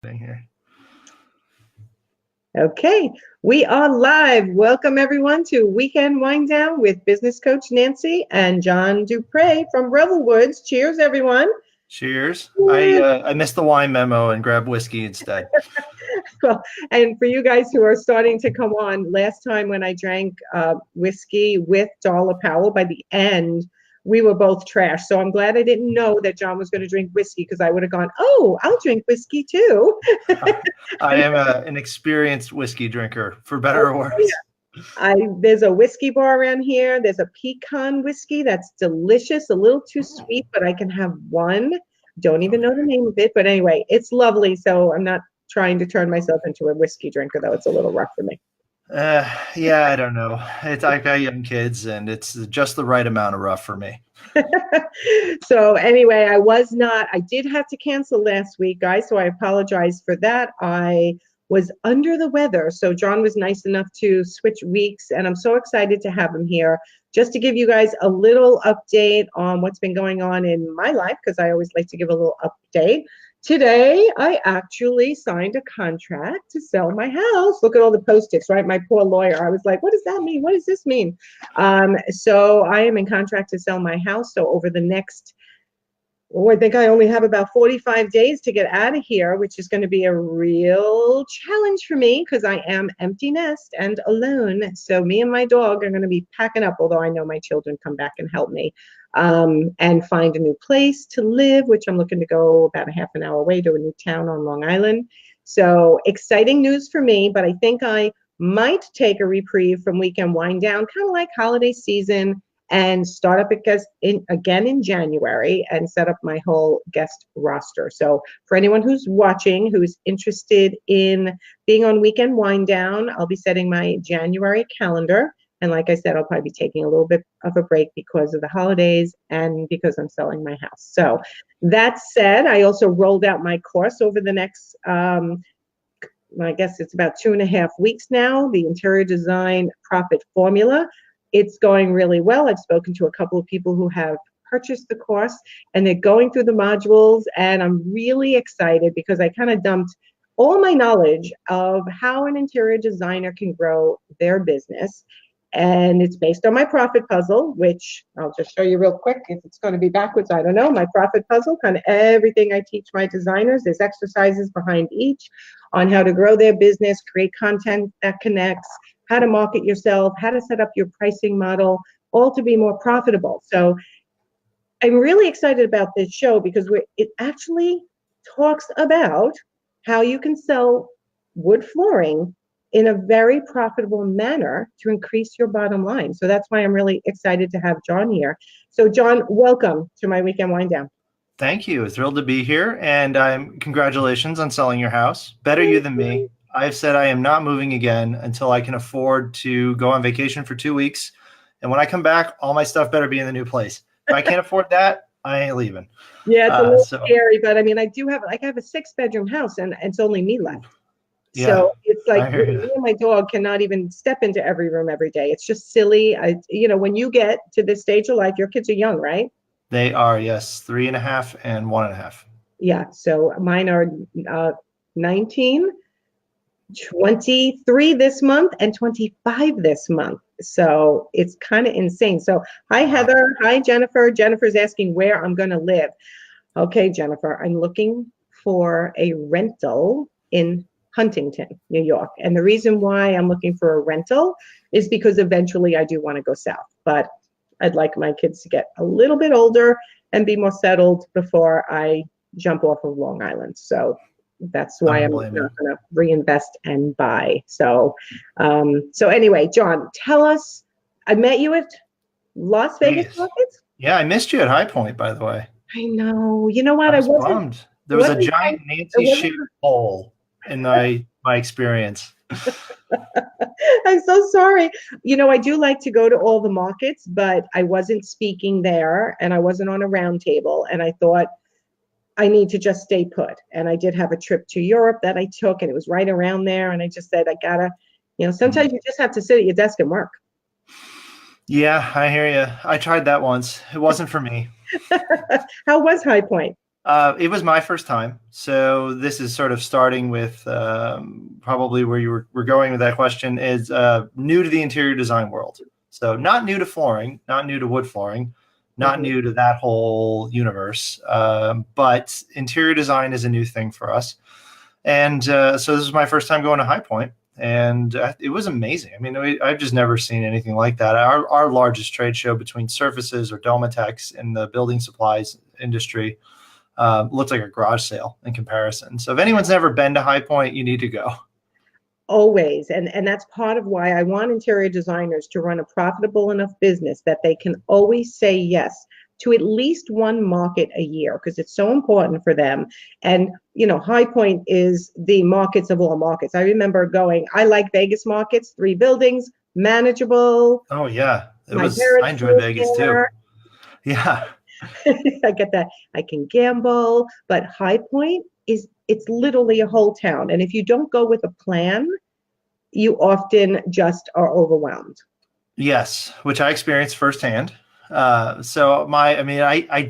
Here. Okay, we are live. Welcome everyone to Weekend Wind Down with business coach Nancy and John Dupre from Rebel Woods. Cheers, everyone. Cheers. I missed the wine memo and grabbed whiskey instead. Well, and for you guys who are starting to come on, last time when I drank whiskey with Darla Powell, by the end, we were both trash. So I'm glad I didn't know that John was going to drink whiskey, because I would have gone, oh, I'll drink whiskey too. I am an experienced whiskey drinker, for better or worse. There's a whiskey bar around here. There's a pecan whiskey that's delicious, a little too sweet, but I can have one. Don't even know the name of it, but anyway, it's lovely. So I'm not trying to turn myself into a whiskey drinker, though. It's a little rough for me. Yeah, I don't know. I've got young kids, and it's just the right amount of rough for me. So anyway, I did have to cancel last week, guys, so I apologize for that. I was under the weather, so John was nice enough to switch weeks, and I'm so excited to have him here just to give you guys a little update on what's been going on in my life, because I always like to give a little update. Today, I actually signed a contract to sell my house. Look at all the Post-its, right? My poor lawyer. I was like, what does that mean? What does this mean? So I am in contract to sell my house. So over the next, I think I only have about 45 days to get out of here, which is going to be a real challenge for me because I am empty nest and alone. So me and my dog are going to be packing up, although I know my children come back and help me, and find a new place to live, which I'm looking to go about a half an hour away to a new town on Long Island. So exciting news for me, but I think I might take a reprieve from Weekend Wind Down, kind of like holiday season, and start up again in January and set up my whole guest roster. So for anyone who's watching, who's interested in being on Weekend Wind Down, I'll be setting my January calendar. And like I said, I'll probably be taking a little bit of a break because of the holidays and because I'm selling my house. So that said, I also rolled out my course over the next, I guess it's about 2.5 weeks now, the Interior Design Profit Formula. It's going really well. I've spoken to a couple of people who have purchased the course, and they're going through the modules, and I'm really excited because I kind of dumped all my knowledge of how an interior designer can grow their business. And it's based on my profit puzzle, which I'll just show you real quick. If it's going to be backwards, I don't know. My profit puzzle, kind of everything I teach my designers. There's exercises behind each on how to grow their business, create content that connects, how to market yourself, how to set up your pricing model, all to be more profitable. So I'm really excited about this show because it actually talks about how you can sell wood flooring in a very profitable manner to increase your bottom line. So that's why I'm really excited to have John here. So John, welcome to my Weekend Wind Down. Thank you. Thrilled to be here, and congratulations on selling your house. Better you than me. I've said I am not moving again until I can afford to go on vacation for 2 weeks. And when I come back, all my stuff better be in the new place. If I can't afford that, I ain't leaving. Yeah, it's a little scary, but I mean, I have a 6-bedroom house, and it's only me left. Yeah, so it's like me and my dog cannot even step into every room every day. It's just silly. When you get to this stage of life, your kids are young, right? They are, yes, 3.5 and 1.5. Yeah, so mine are 19, 23 this month, and 25 this month. So it's kind of insane. So hi, Heather. Hi, Jennifer. Jennifer's asking where I'm going to live. Okay, Jennifer, I'm looking for a rental in Huntington, New York. And the reason why I'm looking for a rental is because eventually I do want to go south. But I'd like my kids to get a little bit older and be more settled before I jump off of Long Island. So that's why I'm not going to reinvest and buy. So, anyway, John, tell us. I met you at Las Vegas Markets. Yeah, I missed you at High Point, by the way. I know. You know what? I was bummed. There was a giant Nancy-shaped hole in my experience. I'm so sorry. I do like to go to all the markets, but I wasn't speaking there, and I wasn't on a round table, and I thought, I need to just stay put. And I did have a trip to Europe that I took, and it was right around there. And I just said, I gotta, sometimes you just have to sit at your desk and work. Yeah, I hear you. I tried that once. It wasn't for me. How was High Point? It was my first time, so this is sort of starting with probably where were going with that question is new to the interior design world. So not new to flooring, not new to wood flooring, not Mhm. new to that whole universe, but interior design is a new thing for us. And so this is my first time going to High Point, and it was amazing. I mean, I've just never seen anything like that. Our largest trade show between Surfaces or Domatex in the building supplies industry looked like a garage sale in comparison. So if anyone's never been to High Point, you need to go. Always. And that's part of why I want interior designers to run a profitable enough business that they can always say yes to at least one market a year because it's so important for them. And, High Point is the markets of all markets. I remember going, I like Vegas markets, 3 buildings, manageable. Oh yeah, My I parents enjoyed live Vegas too. there. Yeah. I get that. I can gamble, but High Point it's literally a whole town. And if you don't go with a plan, you often just are overwhelmed. Yes, which I experienced firsthand. I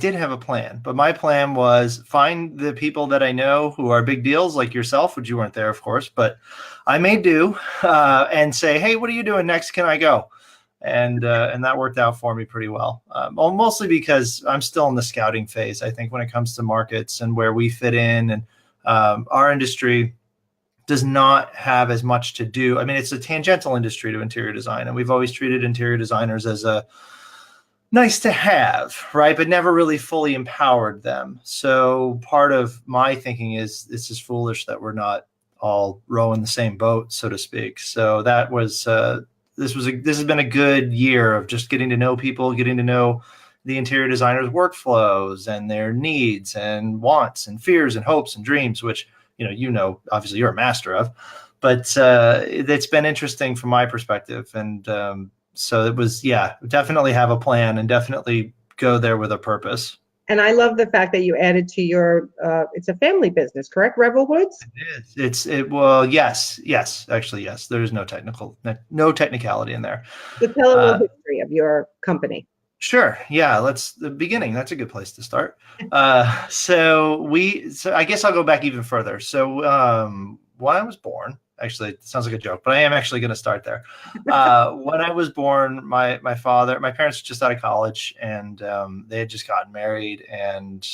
did have a plan, but my plan was find the people that I know who are big deals like yourself, which you weren't there, of course, but I may do, and say, hey, what are you doing next? Can I go? And that worked out for me pretty well. Mostly because I'm still in the scouting phase. I think when it comes to markets and where we fit in, and our industry does not have as much to do. I mean, it's a tangential industry to interior design, and we've always treated interior designers as a nice to have, right? But never really fully empowered them. So part of my thinking is this is foolish that we're not all rowing the same boat, so to speak. So that was this has been a good year of just getting to know people, getting to know the interior designers' workflows and their needs and wants and fears and hopes and dreams, which obviously you're a master of. But it's been interesting from my perspective, and so it was, definitely have a plan and definitely go there with a purpose. And I love the fact that you added to your, it's a family business, correct? Rebel Woods? Well, yes, actually, yes. There's no technicality in there. So tell a little history of your company. Sure. Yeah. The beginning. That's a good place to start. So I guess I'll go back even further. So when I was born, actually, it sounds like a joke, but I am actually going to start there. When I was born, my parents were just out of college, and they had just gotten married, and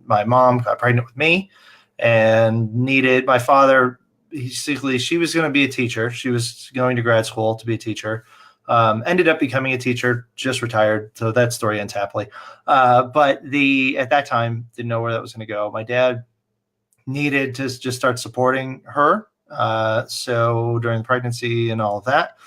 my mom got pregnant with me and needed my father. Basically, she was going to be a teacher. She was going to grad school to be a teacher. Ended up becoming a teacher, just retired. So that story ends happily. But at that time, didn't know where that was going to go. My dad needed to just start supporting her. So during the pregnancy and all of that.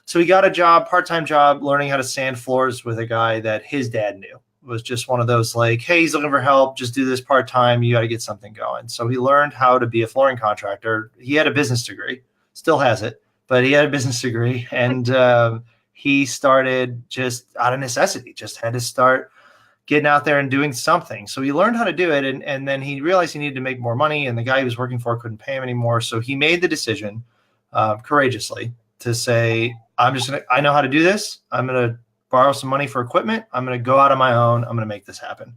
So he got a part-time job, learning how to sand floors with a guy that his dad knew. It was just one of those like, hey, he's looking for help. Just do this part-time. You got to get something going. So he learned how to be a flooring contractor. He had a business degree, still has it. But he had a business degree, and he started just out of necessity, just had to start getting out there and doing something. So he learned how to do it, and then he realized he needed to make more money, and the guy he was working for couldn't pay him anymore. So he made the decision courageously to say, I know how to do this. I'm going to borrow some money for equipment. I'm going to go out on my own. I'm going to make this happen.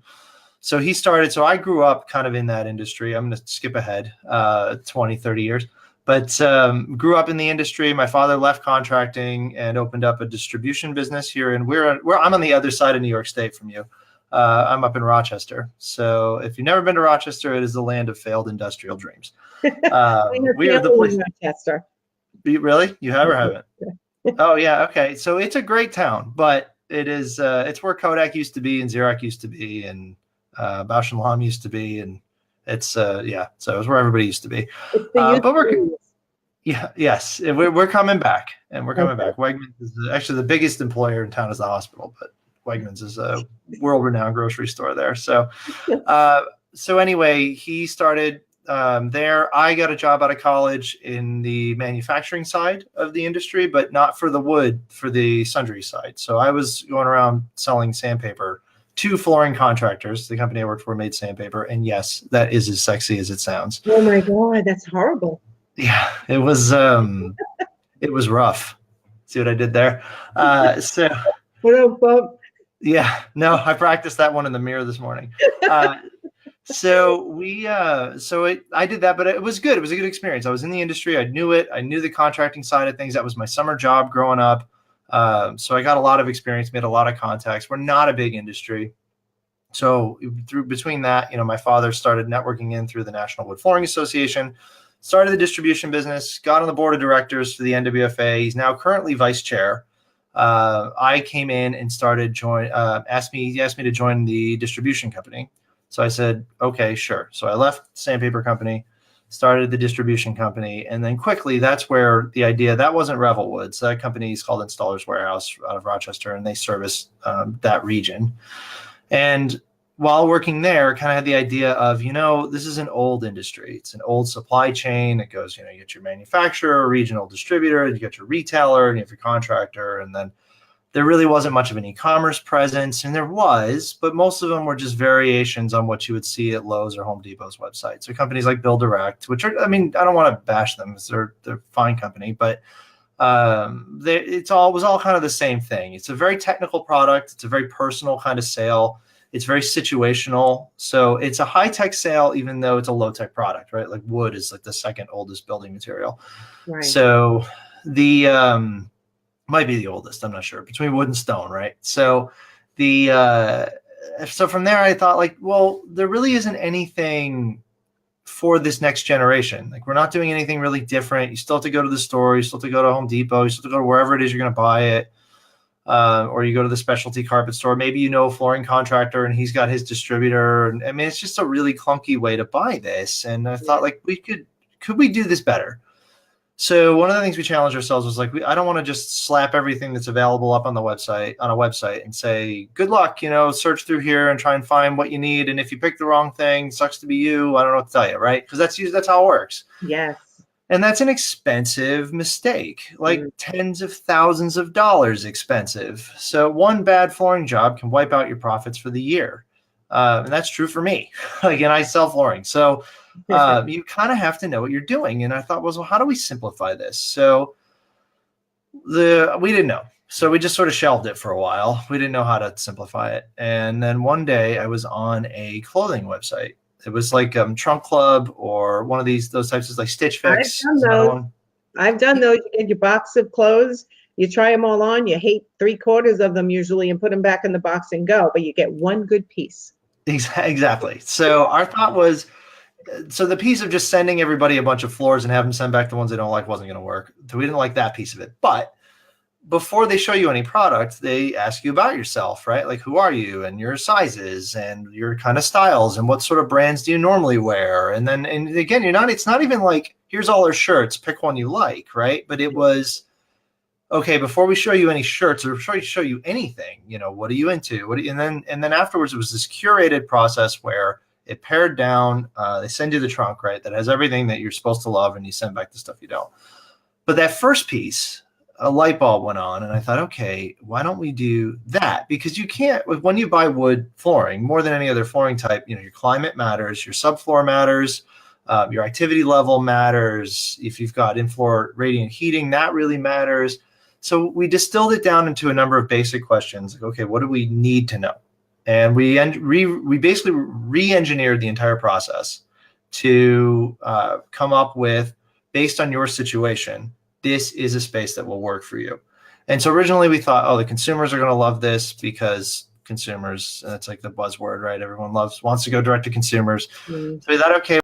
So he started. So I grew up kind of in that industry. I'm going to skip ahead 20, 30 years. But grew up in the industry. My father left contracting and opened up a distribution business here. And I'm on the other side of New York State from you. I'm up in Rochester. So if you've never been to Rochester, it is the land of failed industrial dreams. We are the place. Rochester. Really? You have or haven't? Oh, yeah. Okay. So it's a great town, but it's where Kodak used to be and Xerox used to be and Bausch & Lomb used to be. And it's so it's where everybody used to be. But yes, we're coming back, and we're coming back. Wegmans is actually the biggest employer in town is the hospital, but Wegmans is a world-renowned grocery store there. So anyway, he started there. I got a job out of college in the manufacturing side of the industry, but not for the wood, for the sundry side. So I was going around selling sandpaper to flooring contractors. The company I worked for made sandpaper, and yes, that is as sexy as it sounds. Oh my God, that's horrible. Yeah, it was rough. See what I did there? Yeah, no, I practiced that one in the mirror this morning. So I did that, but it was good. It was a good experience. I was in the industry. I knew it. I knew the contracting side of things. That was my summer job growing up. So I got a lot of experience, made a lot of contacts. We're not a big industry. So between that, my father started networking in through the National Wood Flooring Association, started the distribution business, got on the board of directors for the NWFA. He's now currently vice chair. I came in and asked me to join the distribution company. So I said, okay, sure. So I left the sandpaper company, started the distribution company, and then quickly that's where the idea, that wasn't Revel Woods. That company is called Installers Warehouse out of Rochester, and they service that region. And while working there, kind of had the idea of, this is an old industry. It's an old supply chain. It goes, you get your manufacturer, regional distributor, you get your retailer, and you have your contractor. And then there really wasn't much of an e-commerce presence. And there was, but most of them were just variations on what you would see at Lowe's or Home Depot's website. So companies like Build Direct, which are, I don't want to bash them, because they're a fine company, but it was all kind of the same thing. It's a very technical product. It's a very personal kind of sale. It's very situational. So it's a high-tech sale, even though it's a low-tech product, right? Like wood is like the second oldest building material. Right. So the might be the oldest, I'm not sure, between wood and stone, right? So so from there I thought, like, well, there really isn't anything for this next generation. Like, we're not doing anything really different. You still have to go to the store. You still have to go to Home Depot. You still have to go to wherever it is you're going to buy it. Or you go to the specialty carpet store. Maybe a flooring contractor and he's got his distributor. And it's just a really clunky way to buy this. And I thought, like, could we do this better? So one of the things we challenged ourselves was, like, I don't want to just slap everything that's available up on a website and say, good luck, search through here and try and find what you need. And if you pick the wrong thing, sucks to be you. I don't know what to tell you, right? Because that's how it works. Yes. And that's an expensive mistake, like tens of thousands of dollars expensive. So one bad flooring job can wipe out your profits for the year. And that's true for me. Again, I sell flooring. So you kind of have to know what you're doing. And I thought, well, how do we simplify this? So we didn't know. So we just sort of shelved it for a while. We didn't know how to simplify it. And then one day I was on a clothing website. It was like Trunk Club or one of those types of, like, Stitch Fix. I've done those. You get your box of clothes. You try them all on. You hate 3/4 of them usually and put them back in the box and go. But you get one good piece. Exactly. So our thought was, so the piece of just sending everybody a bunch of floors and have them send back the ones they don't like wasn't going to work. So we didn't like that piece of it. But before they show you any product, they ask you about yourself, right? Like, who are you and your sizes and your kind of styles and what sort of brands do you normally wear? And again, it's not even like, here's all our shirts, pick one you like, right? But it was, okay, before we show you any shirts or show you anything, what are you into? And then afterwards, it was this curated process where it pared down. They send you the trunk, right? That has everything that you're supposed to love, and you send back the stuff you don't. But that first piece, a light bulb went on, and I thought, okay, why don't we do that? Because you can't, when you buy wood flooring, more than any other flooring type, your climate matters, your subfloor matters, your activity level matters. If you've got in-floor radiant heating, that really matters. So we distilled it down into a number of basic questions. Like, okay, what do we need to know? And we basically re-engineered the entire process to come up with, based on your situation, this is a space that will work for you. And so originally we thought, the consumers are going to love this because consumers, that's like the buzzword, right? Everyone wants to go direct to consumers. So we thought, okay,